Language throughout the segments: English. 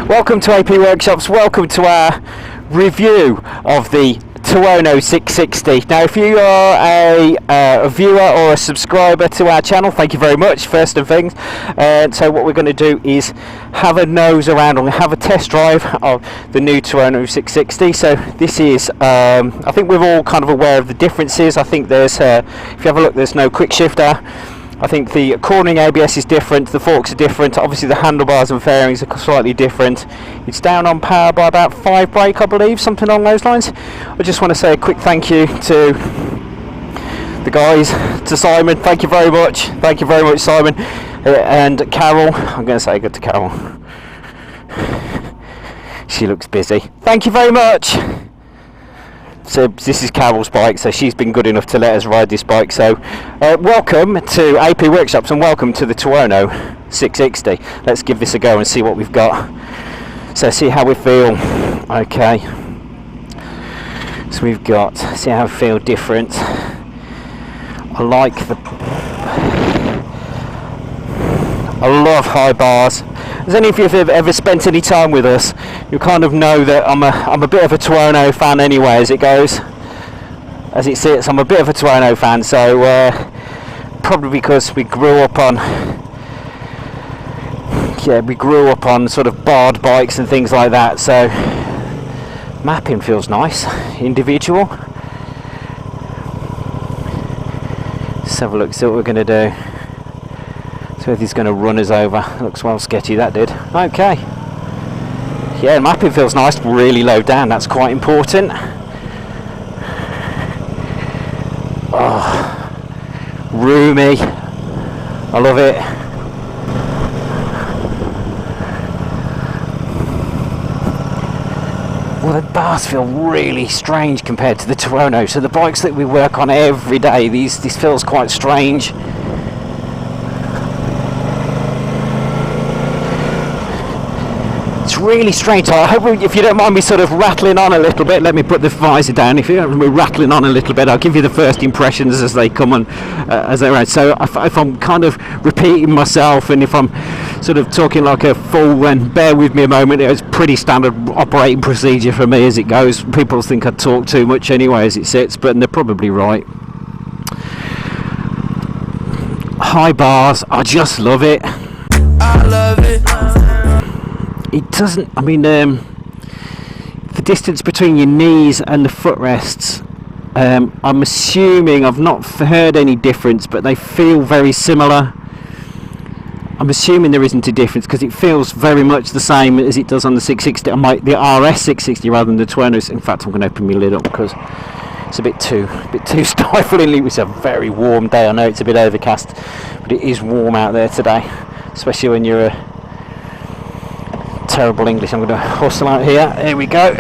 Welcome to AP Workshops, welcome to our review of the Tuono 660. Now if you are a viewer or a subscriber to our channel, thank you very much first of things. So what we're going to do is have a nose around and have a test drive of the new Tuono 660. So this is, I think we're all kind of aware of the differences. I think there's, if you have a look, there's no quick shifter. I think the cornering ABS is different, the forks are different, obviously the handlebars and fairings are slightly different. It's down on power by about 5 brake, I believe, something along those lines. I just want to say a quick thank you to the guys, to Simon, thank you very much Simon, and Carol. I'm going to say good to Carol. She looks busy. Thank you very much. So this is Carol's bike, so she's been good enough to let us ride this bike. So welcome to AP Workshops and welcome to the Tuono 660. Let's give this a go and see what we've got. So see how we feel. Okay. So we've got, see how we feel different. I love high bars. As any of you have ever spent any time with us, you kind of know that I'm a bit of a Tuono fan anyway, as it goes. As it sits, I'm a bit of a Tuono fan, so probably because we grew up on sort of barred bikes and things like that, so mapping feels nice, individual. Let's have a look, see what we're going to do. So if he's going to run us over. Looks well sketchy, that did. Okay. Yeah, mapping feels nice, really low down, that's quite important. Oh, roomy. I love it. Well, the bars feel really strange compared to the Tuono. So the bikes that we work on every day, this feels quite strange. Really strange. I hope if you don't mind me sort of rattling on a little bit, let me put the visor down. If you don't mind me rattling on a little bit, I'll give you the first impressions as they come on, as they're out. So if I'm kind of repeating myself and if I'm sort of talking like a fool, then bear with me a moment. It's pretty standard operating procedure for me as it goes. People think I talk too much anyway as it sits, but they're probably right. High bars, I just love it. I love it. It doesn't, I mean, the distance between your knees and the footrests, I'm assuming, I've not heard any difference, but they feel very similar. I'm assuming there isn't a difference because it feels very much the same as it does on the 660, the RS 660 rather than the Tuono. In fact, I'm going to open my lid up because it's a bit too stifling. It was a very warm day. I know it's a bit overcast, but it is warm out there today, especially when you're terrible English. I'm going to hustle out here. Here we go.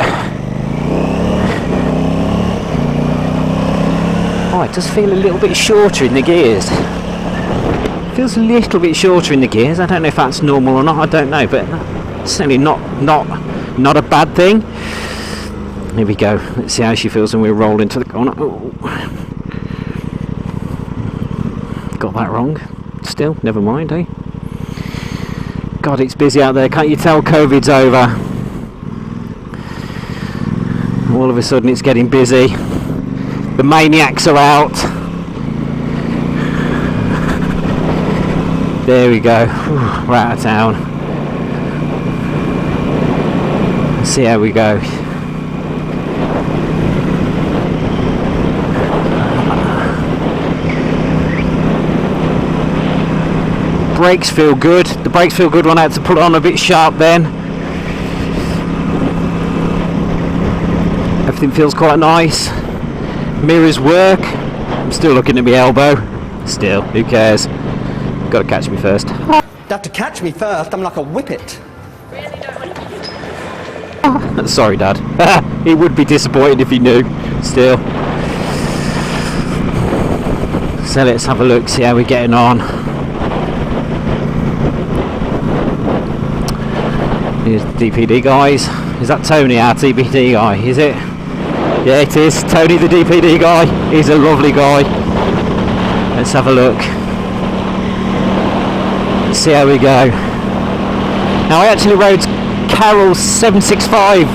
Oh, it does feel a little bit shorter in the gears. Feels a little bit shorter in the gears. I don't know if that's normal or not. I don't know, but certainly not a bad thing. Here we go. Let's see how she feels when we roll into the corner. Oh. Got that wrong. Still, never mind, eh? God, it's busy out there. Can't you tell COVID's over? All of a sudden it's getting busy. The maniacs are out. There we go. Whew, we're out of town. Let's see how we go. Brakes feel good. The brakes feel good when I had to put it on a bit sharp then. Everything feels quite nice. Mirrors work. I'm still looking at my elbow. Still, who cares? Got to catch me first. You have to catch me first. I'm like a whippet. Really don't want to. Sorry, Dad. He would be disappointed if he knew. Still. So let's have a look, see how we're getting on. Here's the DPD guys. Is that Tony, our DPD guy? Is it? Yeah, it is. Tony, the DPD guy. He's a lovely guy. Let's have a look. Let's see how we go. Now I actually rode Carroll's 765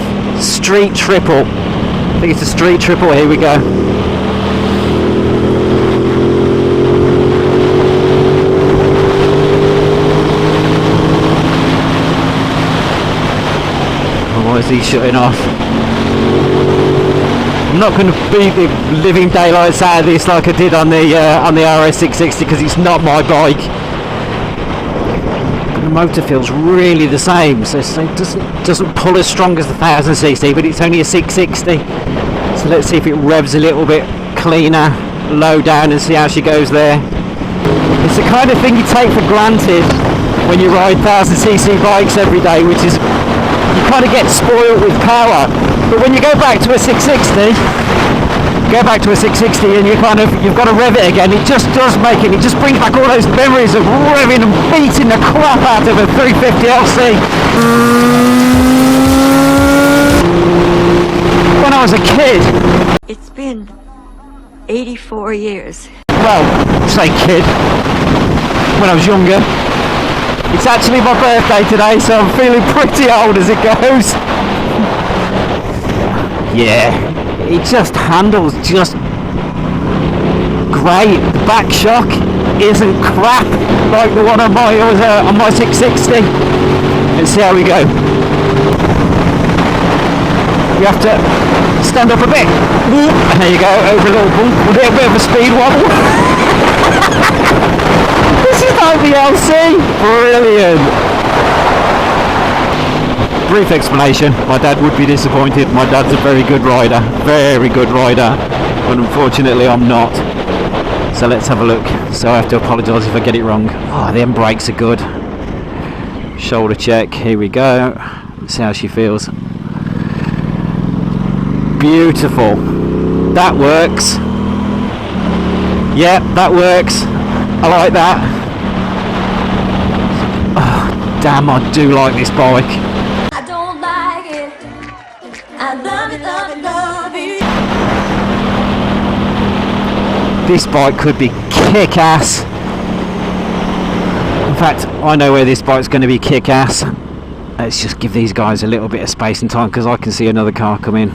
Street Triple. I think it's a Street Triple. Here we go. Oh, why is he shutting off? I'm not going to beat the living daylights out of this like I did on the RS660 because it's not my bike. But the motor feels really the same, so it doesn't pull as strong as the 1000cc, but it's only a 660. So let's see if it revs a little bit cleaner, low down, and see how she goes there. It's the kind of thing you take for granted when you ride 1000cc bikes every day, which is you kind of get spoiled with power. But when you go back to a 660, and you've got to rev it again, it just does make it just brings back all those memories of revving and beating the crap out of a 350LC. When I was a kid. It's been 84 years. Well, say kid. When I was younger. It's actually my birthday today, so I'm feeling pretty old as it goes. Yeah, it just handles just great. The back shock isn't crap like the one on my 660. Let's see how we go. You have to stand up a bit. And there you go, over a little bump. We'll do a bit of a speed wobble. This is like the LC. Brilliant. Brief explanation, my dad would be disappointed. My dad's a very good rider, but unfortunately I'm not. So let's have a look. So I have to apologise if I get it wrong. Oh, the end brakes are good. Shoulder check, here we go. Let's see how she feels. Beautiful. That works. Yep, that works. I like that. Oh, damn, I do like this bike. This bike could be kick-ass. In fact, I know where this bike's going to be kick-ass. Let's just give these guys a little bit of space and time because I can see another car coming.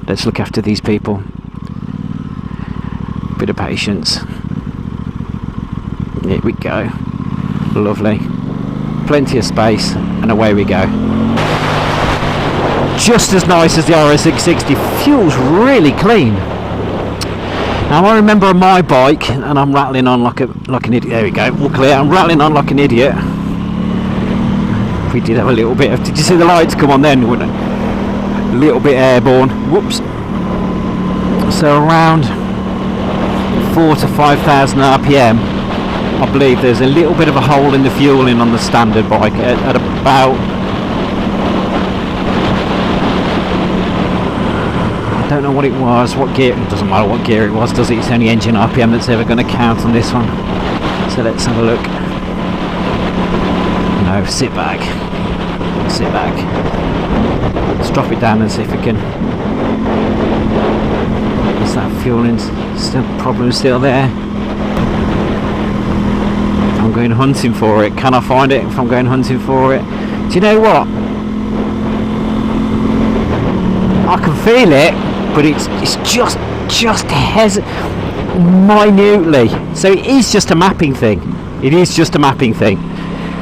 Let's look after these people. Bit of patience. Here we go. Lovely. Plenty of space and away we go. Just as nice as the RS660. Fuel's really clean. Now I remember on my bike, and I'm rattling on like an idiot. There we go, all clear. I'm rattling on like an idiot. We did have a little bit of. Did you see the lights come on then? Wouldn't it? A little bit airborne. Whoops. So around 4,000 to 5,000 RPM, I believe there's a little bit of a hole in the fueling on the standard bike at about. I don't know what it was, what gear. It doesn't matter what gear it was, does it? It's only engine RPM that's ever going to count on this one. So let's have a look. No, sit back. Sit back. Let's drop it down and see if we can. Is that fueling problem still there? I'm going hunting for it. Can I find it if I'm going hunting for it? Do you know what? I can feel it. But it's just minutely. So it is just a mapping thing. It is just a mapping thing,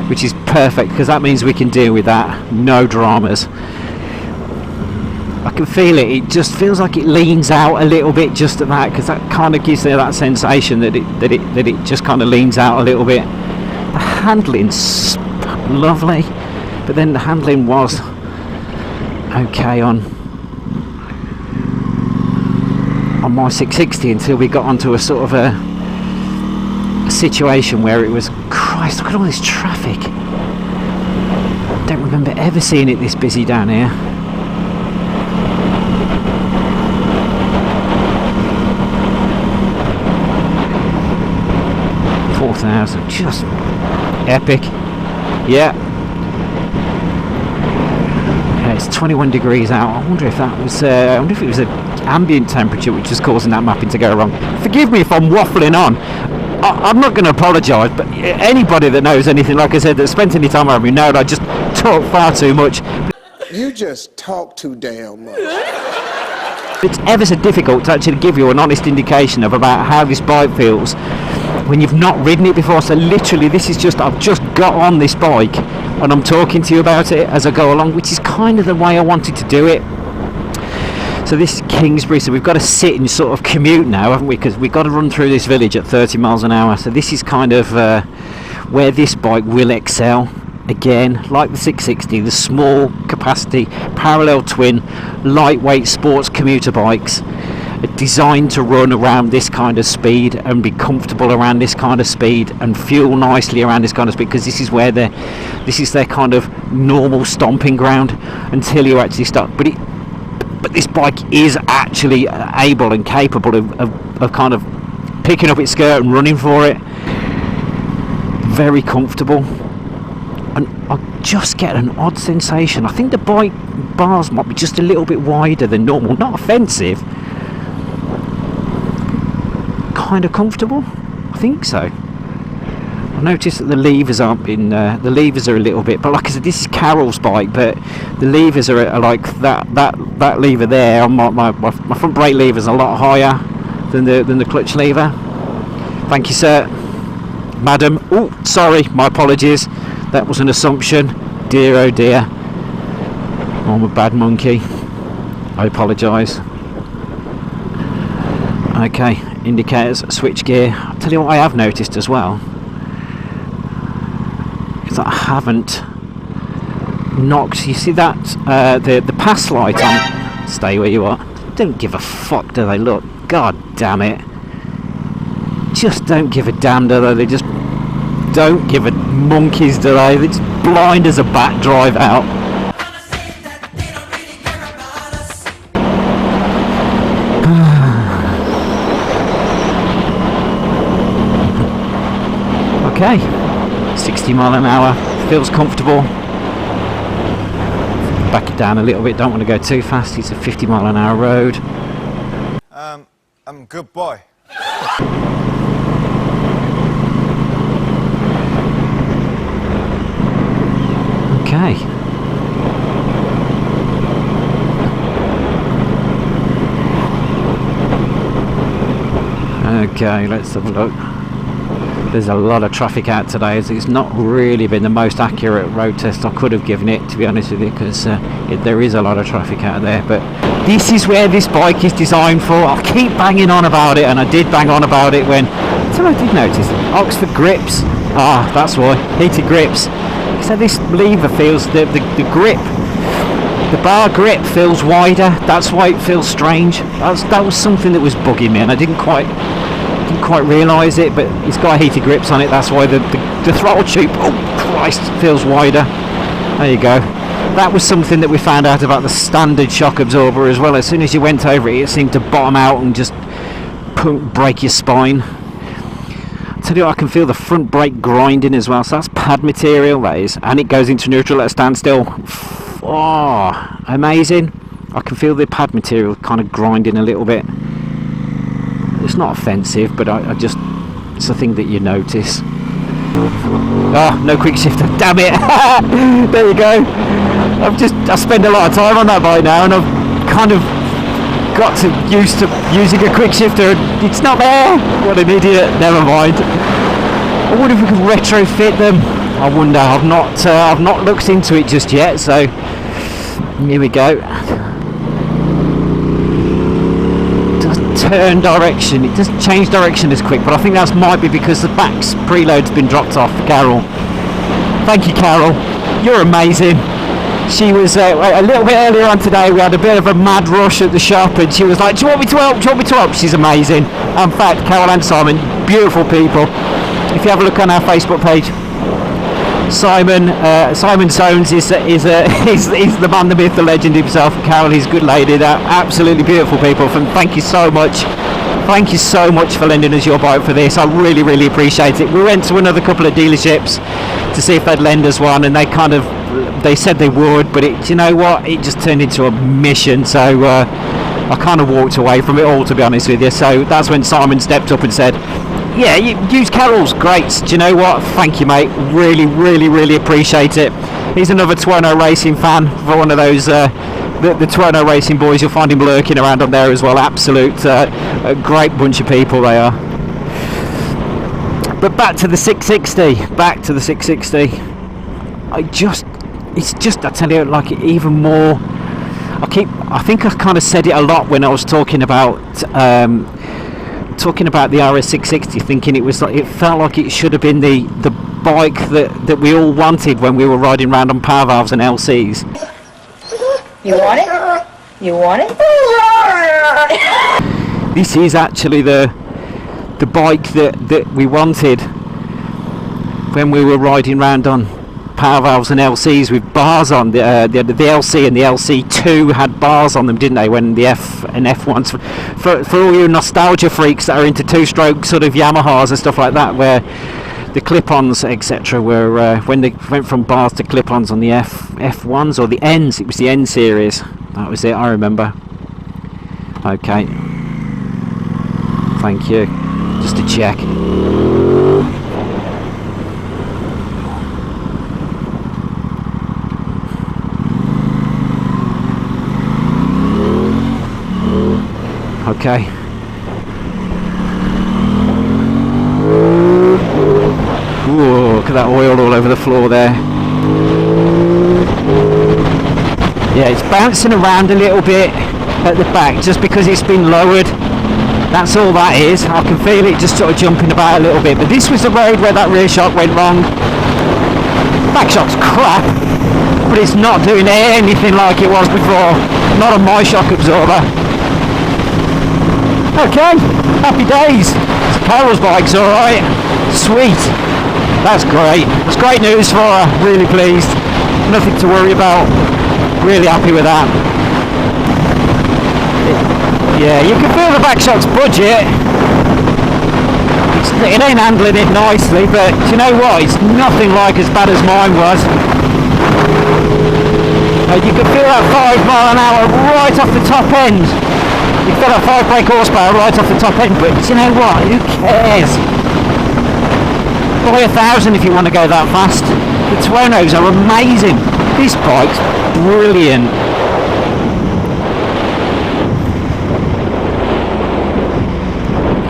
which is perfect because that means we can deal with that. No dramas. I can feel it. It just feels like it leans out a little bit just at that because that kind of gives you that sensation that it just kind of leans out a little bit. The handling's lovely, but then the handling was okay on my 660 until we got onto a sort of a situation where it was, Christ, look at all this traffic. I don't remember ever seeing it this busy down here. $4,000, just epic. Yeah. It's 21 degrees out. I wonder if that was. I wonder if it was an ambient temperature which was causing that mapping to go wrong. Forgive me if I'm waffling on. I'm not going to apologise, but anybody that knows anything, like I said, that spent any time around me, know that I just talk far too much. You just talk too damn much. It's ever so difficult to actually give you an honest indication of about how this bike feels when you've not ridden it before. So literally this is just, I've just got on this bike and I'm talking to you about it as I go along, which is kind of the way I wanted to do it. So this is Kingsbury, so we've got to sit and sort of commute now, haven't we, because we've got to run through this village at 30 miles an hour. So this is kind of where this bike will excel. Again, like the 660, the small capacity parallel twin lightweight sports commuter bikes are designed to run around this kind of speed and be comfortable around this kind of speed and fuel nicely around this kind of speed, because this is where this is their kind of normal stomping ground until you actually start. But this bike is actually able and capable of kind of picking up its skirt and running for it. Very comfortable. And I just get an odd sensation. I think the bike bars might be just a little bit wider than normal. Not offensive. Kind of comfortable. I think so. I noticed that the levers aren't in. The levers are a little bit. But like I said, this is Carol's bike. But the levers are like that lever there. My front brake lever is a lot higher than the clutch lever. Thank you, sir. Madam. Oh, sorry. My apologies. That was an assumption. Dear oh dear. I'm a bad monkey. I apologise. Okay, indicators, switch gear. I'll tell you what I have noticed as well, is that I haven't knocked. You see that the pass light on. Stay where you are. Don't give a fuck, do they? Look, god damn it. Just don't give a damn, do they? They just don't give a monkeys, do they? They're just blind as a bat drive out. Okay, 60 mile an hour, feels comfortable. Back it down a little bit, don't want to go too fast. It's a 50 mile an hour road. I'm a good boy. Okay. Okay, let's have a look. There's a lot of traffic out today. It's not really been the most accurate road test I could have given it, to be honest with you, because there is a lot of traffic out there. But this is where this bike is designed for. I'll keep banging on about it, and I did bang on about it when... So I did notice Oxford grips. Ah, that's why. Heated grips. So this lever feels, the grip, the bar grip feels wider. That's why it feels strange. That was something that was bugging me, and I didn't quite realise it. But it's got heated grips on it. That's why the throttle tube, oh Christ, feels wider. There you go. That was something that we found out about the standard shock absorber as well. As soon as you went over it, it seemed to bottom out and just break your spine. Tell you what, I can feel the front brake grinding as well. So that's pad material, that is, and it goes into neutral at a standstill. Oh, amazing! I can feel the pad material kind of grinding a little bit. It's not offensive, but I just, it's a thing that you notice. Oh, no quick shifter, damn it! There you go. I spend a lot of time on that bike now, and I've kind of got used to using a quick shifter. It's not there. What an idiot. Never mind. I wonder if we could retrofit them. I wonder. I've not looked into it just yet. So here we go. It doesn't turn direction. It doesn't change direction as quick. But I think that might be because the back's preload's been dropped off. Carol. Thank you, Carol. You're amazing. She was a little bit earlier on today. We had a bit of a mad rush at the shop, and she was like, "Do you want me to help? Do you want me to help?" She's amazing. In fact, Carol and Simon, beautiful people. If you have a look on our Facebook page, Simon Soames is the man, the myth, the legend himself. Carol is a good lady. They're absolutely beautiful people. And thank you so much. Thank you so much for lending us your bike for this. I really, really appreciate it. We went to another couple of dealerships to see if they'd lend us one, and they said they would, but you know what? It just turned into a mission. So I kind of walked away from it all, to be honest with you. So that's when Simon stepped up and said, "Yeah, you use Carol's, great. Do you know what? Thank you, mate. Really, really, really appreciate it." He's another Tuono Racing fan, for one of those the Tuono Racing boys. You'll find him lurking around on there as well. Absolute a great bunch of people they are. But back to the 660. Back to the 660. It's just, I tell you, like even more. I think I kind of said it a lot when I was talking about the RS660, thinking it was like, it felt like it should have been the bike that we all wanted when we were riding around on power valves and LCs. You want it? You want it? This is actually the bike that we wanted when we were riding around on power valves and LCs with bars on. The LC and the LC2 had bars on them, didn't they, when the F and F1s, for all you nostalgia freaks that are into two-stroke sort of Yamahas and stuff like that, where the clip-ons etc. were when they went from bars to clip-ons on the F1s or the Ns. It was the N series, that was it, I remember. Okay, thank you, just to check. Okay. Ooh, look at that oil all over the floor there. Yeah, it's bouncing around a little bit at the back just because it's been lowered. That's all that is. I can feel it just sort of jumping about a little bit. But this was the road where that rear shock went wrong. Back shock's crap, but it's not doing anything like it was before. Not on my shock absorber. Okay, happy days. Carol's bike's alright. Sweet. That's great. That's great news for her. Really pleased. Nothing to worry about. Really happy with that. Yeah, you can feel the back shock's budget. It ain't handling it nicely, but you know what? It's nothing like as bad as mine was. You can feel that 5 mile an hour right off the top end. You've got a 5 brake horsepower right off the top end, but you know what? Who cares? Buy 1,000 if you want to go that fast. The Tuonos are amazing. This bike's brilliant.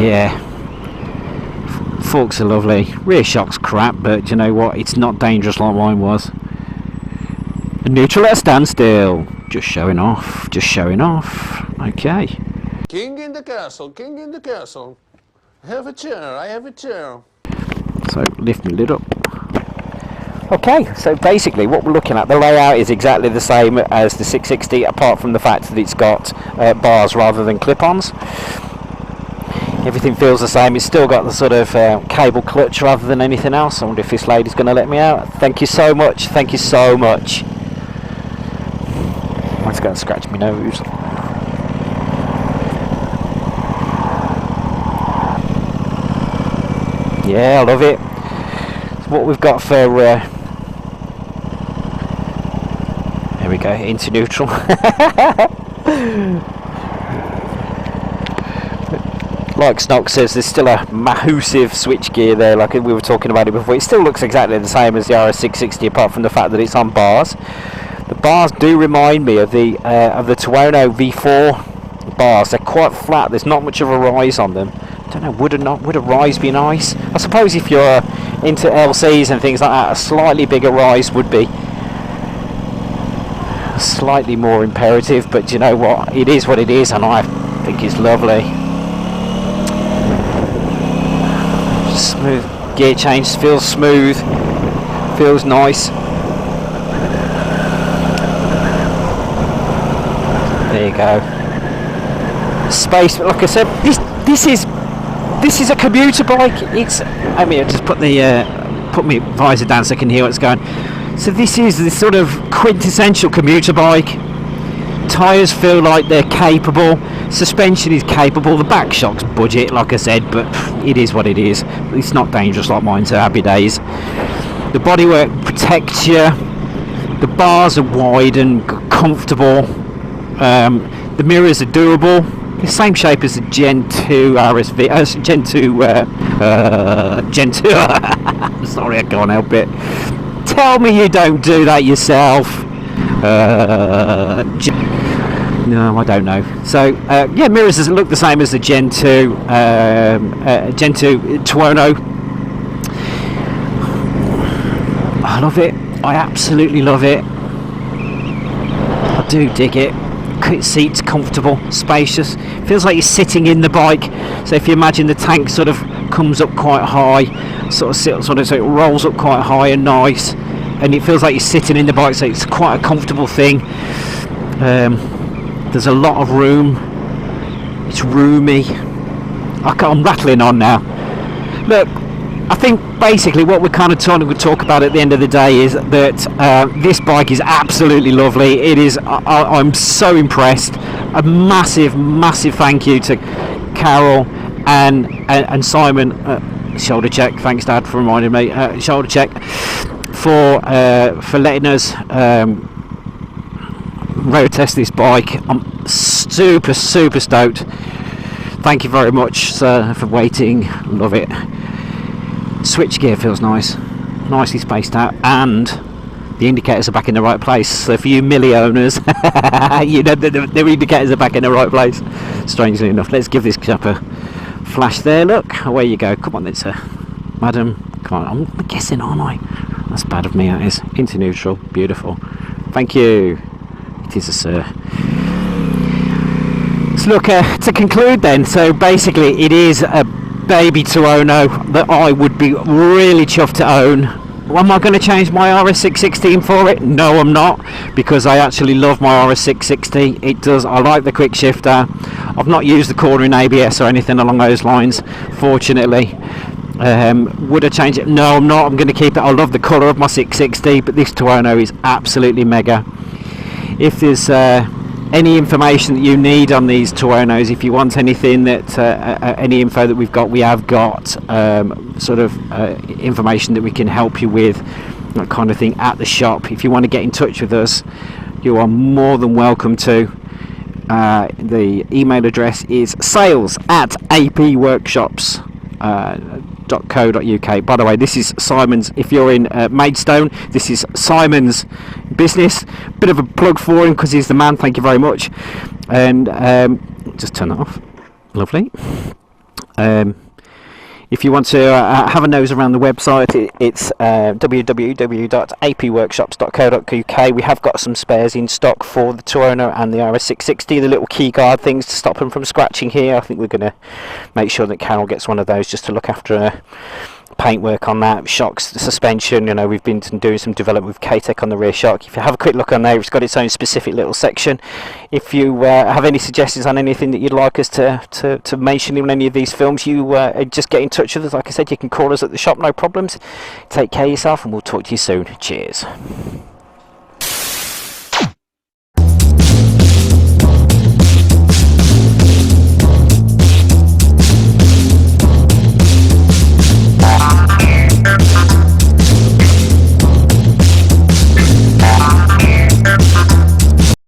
Yeah. Forks are lovely. Rear shock's crap, but you know what? It's not dangerous like mine was. Neutral at a standstill. Just showing off. Just showing off. Okay. King in the castle, king in the castle. Have a chair, I have a chair. So lift my lid up. Okay, so basically what we're looking at, the layout is exactly the same as the 660, apart from the fact that it's got bars rather than clip-ons. Everything feels the same. It's still got the sort of cable clutch rather than anything else. I wonder if this lady's going to let me out. Thank you so much. Thank you so much. I'm just going to scratch my nose. Yeah, I love it. It's what we've got for there we go, into neutral. Like Snock says, there's still a massive switch gear there, like we were talking about it before. It still looks exactly the same as the RS660, apart from the fact that it's on bars. The bars do remind me of the Tuono V4 bars. They're quite flat. There's not much of a rise on them. I don't know, would a rise be nice? I suppose if you're into LCs and things like that, a slightly bigger rise would be slightly more imperative, but you know what, it is what it is, and I think it's lovely. Smooth gear change, feels smooth, feels nice. There you go. Space, like I said, this is a commuter bike. It's, I mean, just put my visor down so I can hear what's going. So this is the sort of quintessential commuter bike. Tyres feel like they're capable. Suspension is capable. The back shock's budget, like I said, but it is what it is. It's not dangerous like mine, so happy days. The bodywork protects you. The bars are wide and comfortable. The mirrors are durable. The same shape as the Gen 2 RSV, Gen 2, Gen 2, sorry I can't help it, tell me you don't do that yourself. No, I don't know. So yeah, mirrors doesn't look the same as the Gen 2 Tuono. I love it. I absolutely love it. I do dig it. Seats comfortable, spacious. Feels like you're sitting in the bike. So if you imagine the tank sort of comes up quite high, so it rolls up quite high and nice, and it feels like you're sitting in the bike. So it's quite a comfortable thing. There's a lot of room. It's roomy. I'm rattling on now. Look, I think basically what we're kind of trying to talk about at the end of the day is that this bike is absolutely lovely. It is. I'm so impressed. A massive thank you to Carol and Simon. Shoulder check. Thanks, Dad, for reminding me. Shoulder check for letting us road test this bike. I'm super stoked. Thank you very much, sir, for waiting. Love it. Switch gear feels nice, nicely spaced out, and the indicators are back in the right place. So for you Millie owners, you know the indicators are back in the right place. Strangely enough, let's give this chap a flash there. Look, away you go. Come on then, sir. Madam, come on. I'm guessing, aren't I? That's bad of me, that is. Into neutral, beautiful. Thank you. It is a sir. So look, to conclude then, so basically it is a baby Tuono that I would be really chuffed to own. Am I going to change my RS616 for it? No, I'm not, because I actually love my RS660. It does. I like the quick shifter. I've not used the cornering ABS or anything along those lines, fortunately. Would I change it? No, I'm not. I'm going to keep it. I love the colour of my 660, but this Tuono is absolutely mega. If there's any information that you need on these Tuonos, if you want anything that any info that we have got information that we can help you with, that kind of thing, at the shop. If you want to get in touch with us, you are more than welcome to. The email address is sales@apworkshops.co.uk. By the way, this is Simon's. If you're in Maidstone, this is Simon's business. Bit of a plug for him because he's the man. Thank you very much. And just turn that off. Lovely. If you want to have a nose around the website, it's www.apworkshops.co.uk. We have got some spares in stock for the Tuono and the RS660, the little key guard things to stop them from scratching here. I think we're going to make sure that Carol gets one of those just to look after paintwork on that, shocks, the suspension. You know, we've been doing some development with K-Tech on the rear shock. If you have a quick look on there, it's got its own specific little section. If you have any suggestions on anything that you'd like us to mention in any of these films, you just get in touch with us. Like I said, you can call us at the shop, no problems. Take care of yourself, and we'll talk to you soon. Cheers.